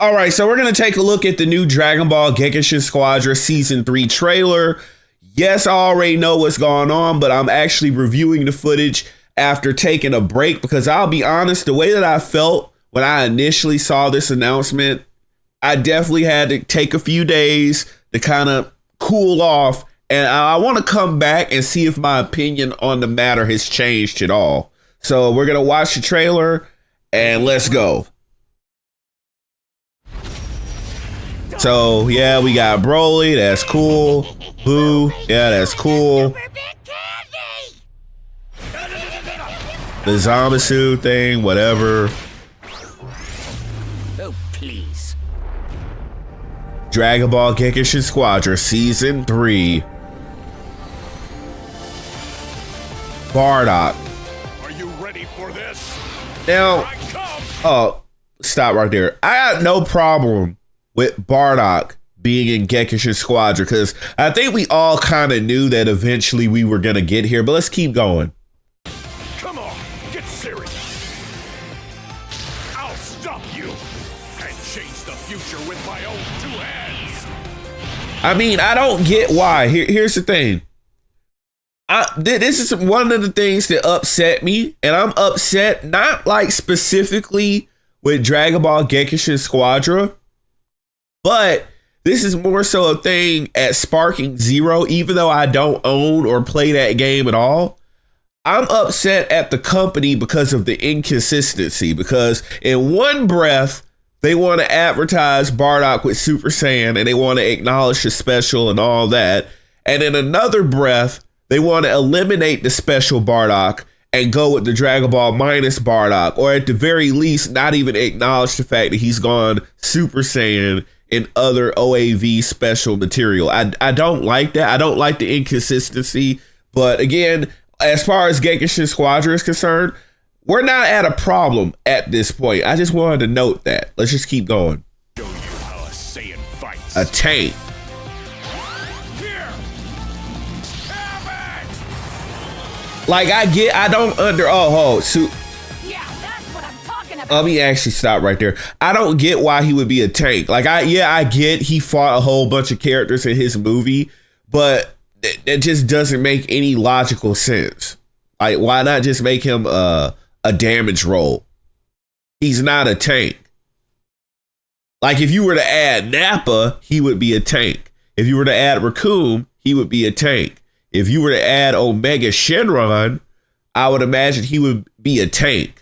All right, so we're going to take a look at the new Dragon Ball Gekishin Squadra Season 3 trailer. Yes, I already know what's going on, but I'm actually reviewing the footage after taking a break because I'll be honest, the way that I felt when I initially saw this announcement, I definitely had to take a few days to kind of cool off, and I want to come back and see if my opinion on the matter has changed at all. So we're going to watch the trailer and let's go. So, yeah, we got Broly. That's cool. Boo. Yeah, that's cool. The Zamasu thing, whatever. Oh, please. Dragon Ball Gekishin Squadra Season 3. Bardock. Are you ready for this? Now, oh, stop right there. I got no problem with Bardock being in Gekishin Squadra because I think we all kind of knew that eventually we were going to get here, but let's keep going. Come on, get serious. I'll stop you and change the future with my own two hands. I mean, I don't get why. Here's the thing. This is one of the things that upset me, and I'm upset not like specifically with Dragon Ball Gekishin Squadra, but this is more so a thing at Sparking Zero, even though I don't own or play that game at all. I'm upset at the company because of the inconsistency, because in one breath, they want to advertise Bardock with Super Saiyan and they want to acknowledge the special and all that. And in another breath, they want to eliminate the special Bardock and go with the Dragon Ball minus Bardock, or at the very least, not even acknowledge the fact that he's gone Super Saiyan in other OAV special material. I don't like that. I don't like the inconsistency. But again, as far as Gekishin Squadra is concerned, we're not at a problem at this point. I just wanted to note that. Let's just keep going. Show you how a Saiyan fights. A tank. Here. Have it. Like I don't so Yeah, that's what I'm talking about. let me actually stop right there. I don't get why he would be a tank. Like I get he fought a whole bunch of characters in his movie, but it just doesn't make any logical sense. Like, why not just make him a damage roll? He's not a tank. Like, if you were to add Nappa, he would be a tank. If you were to add Raccoon, he would be a tank. If you were to add Omega Shenron, I would imagine he would be a tank.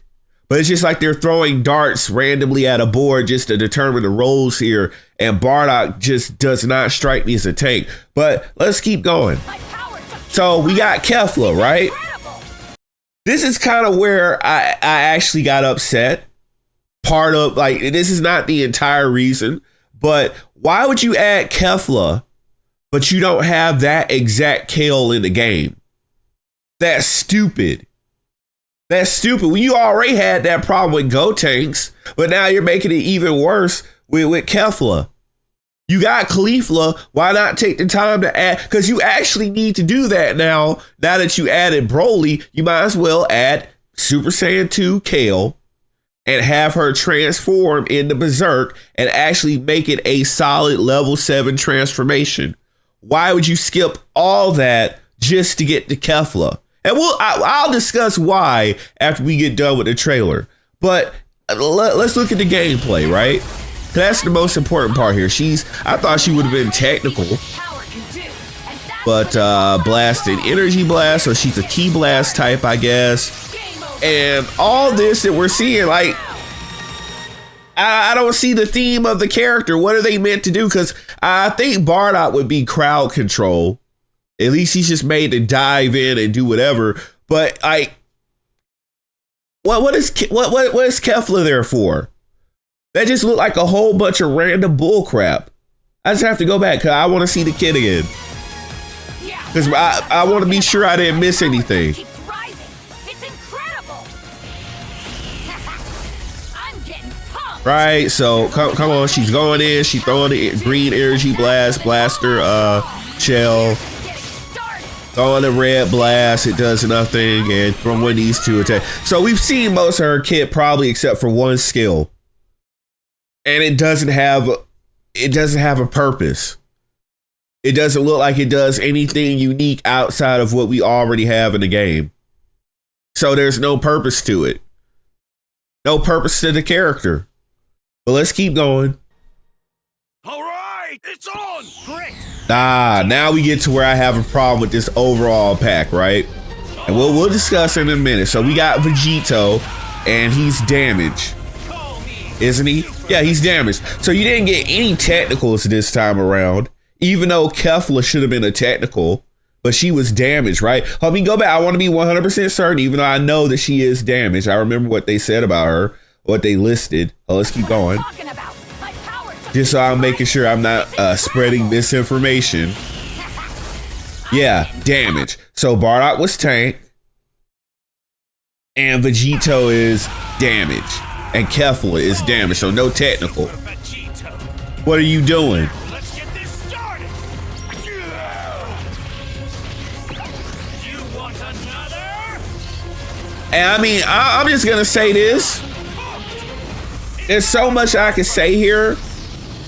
But it's just like they're throwing darts randomly at a board just to determine the roles here. And Bardock just does not strike me as a tank. But let's keep going. So we got Kefla, right? This is kind of where I actually got upset. Part of, like, this is not the entire reason. But why would you add Kefla, but you don't have that exact Kale in the game? That's stupid. That's stupid. When you already had that problem with Gotenks, but now you're making it even worse with Kefla. You got Caulifla. Why not take the time to add? Because you actually need to do that now. Now that you added Broly, you might as well add Super Saiyan 2 Kale and have her transform into Berserk and actually make it a solid level 7 transformation. Why would you skip all that just to get to Kefla? And I'll discuss why after we get done with the trailer. But let's look at the gameplay, right? That's the most important part here. I thought she would have been technical, but blasted energy blast, so she's a key blast type, I guess. And all this that we're seeing, like, I don't see the theme of the character. What are they meant to do? Because I think Bardock would be crowd control. At least he's just made to dive in and do whatever. But like, what is Kefla there for? That just looked like a whole bunch of random bull crap. I just have to go back because I want to see the kid again. Because I want to be sure I didn't miss anything. It's incredible. I'm getting pumped. Right, so come on, she's going in. She's throwing the green energy blaster shell. Throwing the red blast, it does nothing, and from one of these two attacks. So we've seen most of her kit probably except for one skill. and it doesn't have a purpose. It doesn't look like it does anything unique outside of what we already have in the game. So there's no purpose to it. No purpose to the character. But let's keep going. All right, it's on. Great. Now we get to where I have a problem with this overall pack, right? And we'll discuss it in a minute. So we got Vegito, and he's damaged. Isn't he? Yeah, he's damaged. So you didn't get any technicals this time around, even though Kefla should have been a technical, but she was damaged, right? Let me go back. I want to be 100% certain, even though I know that she is damaged. I remember what they said about her, what they listed. Let's keep going. Just so I'm making sure I'm not spreading misinformation. Yeah, damage. So Bardock was tank, and Vegito is damaged, and Kefla is damaged. So no technical. What are you doing? Let's get this started. You want another? And I mean, I'm just gonna say this. There's so much I can say here.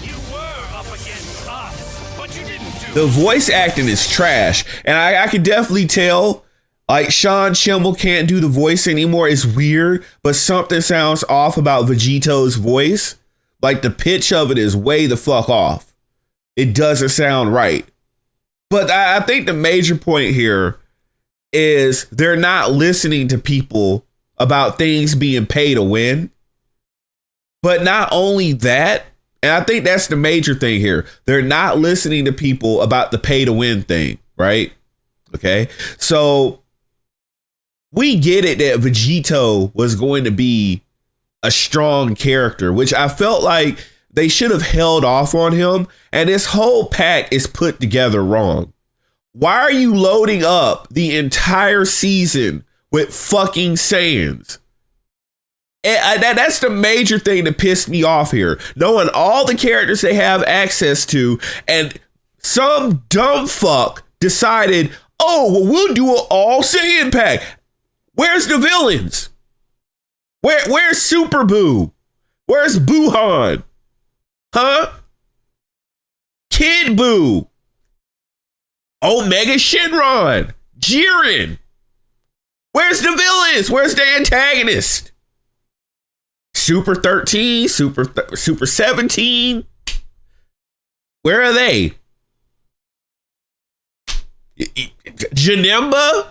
You were up against us, but you didn't do The voice acting is trash, and I can definitely tell. Like, Sean Schimmel can't do the voice anymore. It's weird, but something sounds off about Vegito's voice. Like, the pitch of it is way the fuck off. It doesn't sound right. But I think the major point here is they're not listening to people about things being pay to win. But not only that, and I think that's the major thing here. They're not listening to people about the pay to win thing, right? Okay. So we get it that Vegito was going to be a strong character, which I felt like they should have held off on him. And this whole pack is put together wrong. Why are you loading up the entire season with fucking Saiyans? And that's the major thing that pissed me off here. Knowing all the characters they have access to, and some dumb fuck decided, oh, well, we'll do an all Saiyan pack. Where's the villains? Where's Super Boo? Where's Buhan? Huh? Kid Boo? Omega Shenron? Jiren? Where's the villains? Where's the antagonist? Super 13, Super 17. Where are they? Janemba?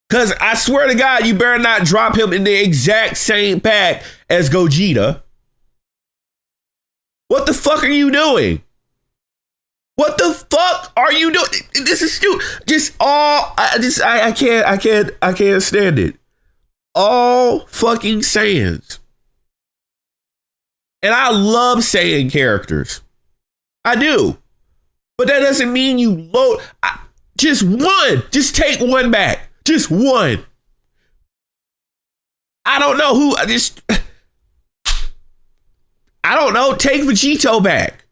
Because I swear to God, you better not drop him in the exact same pack as Gogeta. What the fuck are you doing? What the fuck are you doing? This is stupid. I can't stand it. All fucking Saiyans. And I love Saiyan characters. I do. But that doesn't mean you load. Just one. Just take one back. Just one. I don't know who. I don't know. Take Vegito back.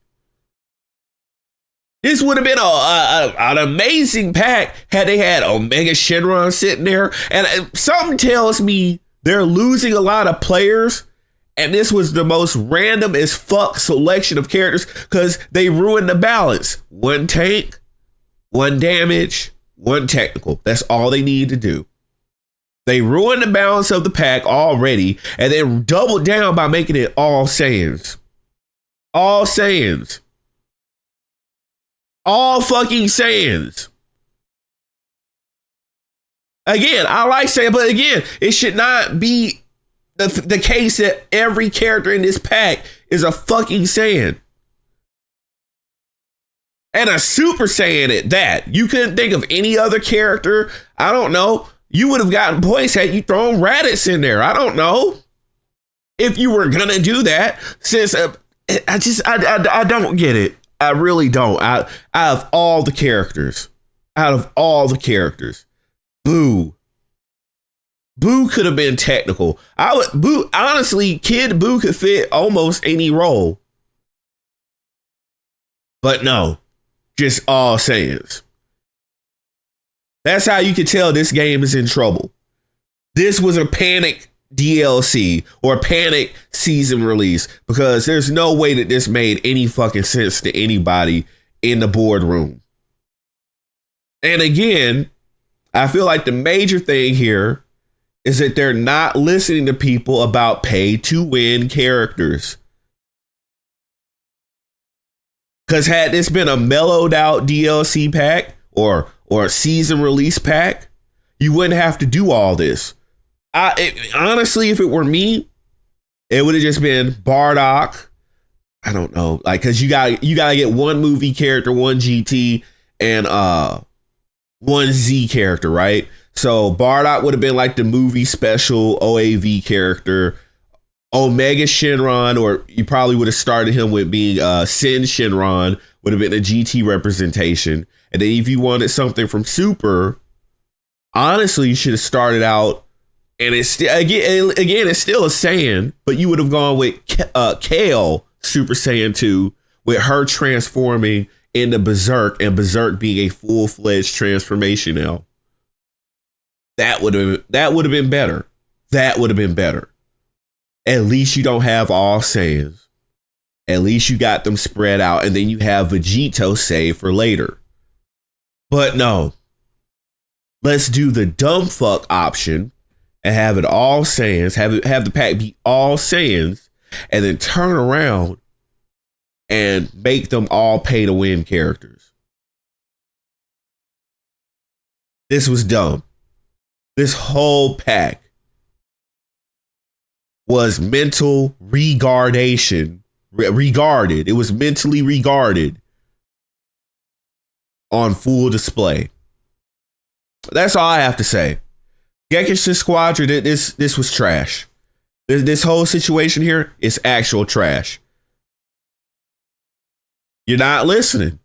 This would have been an amazing pack had they had Omega Shenron sitting there. And something tells me they're losing a lot of players. And this was the most random as fuck selection of characters because they ruined the balance. One tank, one damage, one technical. That's all they need to do. They ruined the balance of the pack already and then doubled down by making it all Saiyans. All Saiyans. All fucking Saiyans. Again, I like Saiyan, but again, it should not be the case that every character in this pack is a fucking Saiyan. And a Super Saiyan at that. You couldn't think of any other character. I don't know. You would have gotten points had you thrown Raditz in there. I don't know. If you were going to do that. Since I don't get it. I really don't. Out of all the characters. Boo could have been technical. Honestly, Kid Boo could fit almost any role. But no, just all Saiyans. That's how you can tell this game is in trouble. This was a panic DLC or panic season release, because there's no way that this made any fucking sense to anybody in the boardroom. And again, I feel like the major thing here is that they're not listening to people about pay to win characters. Because had this been a mellowed out DLC pack or a season release pack, you wouldn't have to do all this. Honestly, if it were me, it would have just been Bardock. I don't know, like, because you gotta get one movie character, one GT, and one Z character, right? So Bardock would have been like the movie special OAV character. Omega Shenron, or you probably would have started him with being Sin Shenron, would have been a GT representation. And then if you wanted something from Super, honestly, you should have started out, and it's still again it's still a Saiyan, but you would have gone with Kale Super Saiyan 2, with her transforming into Berserk, and Berserk being a full-fledged transformation now. That would have been better. That would have been better. At least you don't have all Saiyans. At least you got them spread out, and then you have Vegito saved for later. But no. Let's do the dumb fuck option and have it all Saiyans, have the pack be all Saiyans, and then turn around and make them all pay to win characters. This was dumb. This whole pack was mental regarded. It was mentally regarded on full display. That's all I have to say. Gekishin Squadra, this was trash. This whole situation here is actual trash. You're not listening.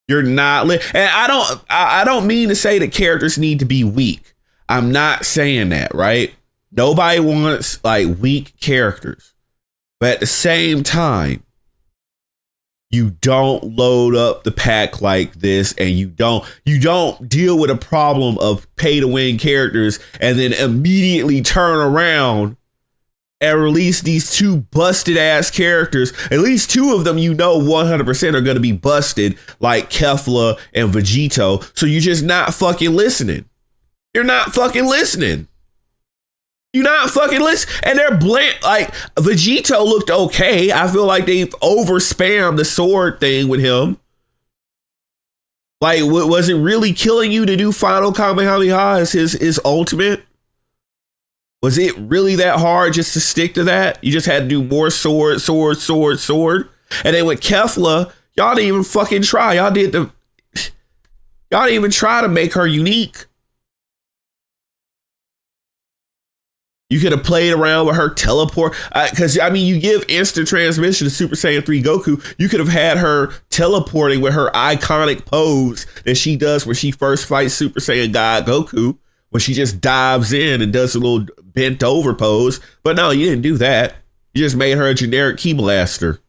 You're not and I don't mean to say that characters need to be weak. I'm not saying that, right? Nobody wants like weak characters. But at the same time, you don't load up the pack like this, and you don't deal with a problem of pay to win characters and then immediately turn around and release these two busted ass characters. At least two of them 100% are going to be busted, like Kefla and Vegito. So you're just not fucking listening. You're not fucking listening. You're not fucking listening. And they're bland. Like, Vegito looked okay. I feel like they've over spammed the sword thing with him. Like, was it really killing you to do Final Kamehameha as his ultimate? Was it really that hard just to stick to that? You just had to do more sword. And then with Kefla, y'all didn't even fucking try. Y'all didn't even try to make her unique. You could have played around with her teleport. Because, you give instant transmission to Super Saiyan 3 Goku. You could have had her teleporting with her iconic pose that she does when she first fights Super Saiyan God Goku, when she just dives in and does a little bent over pose. But no, you didn't do that. You just made her a generic key blaster.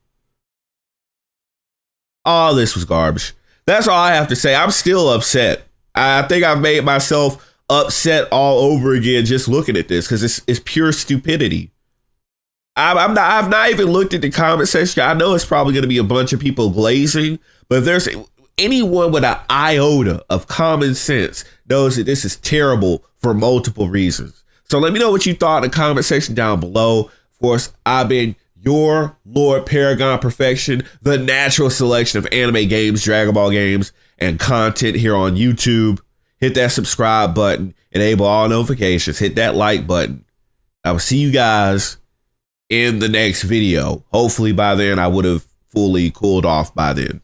All this was garbage. That's all I have to say. I'm still upset. I think I've made myself upset all over again just looking at this, because it's pure stupidity. I've not even looked at the comment section. I know it's probably going to be a bunch of people glazing, but if there's anyone with an iota of common sense knows that this is terrible for multiple reasons. So let me know what you thought in the comment section down below. Of course, I've been your Lord Paragon Perfection, the natural selection of anime games, Dragon Ball games, and content here on YouTube. Hit that subscribe button, enable all notifications, hit that like button. I will see you guys in the next video. Hopefully by then I would have fully cooled off by then.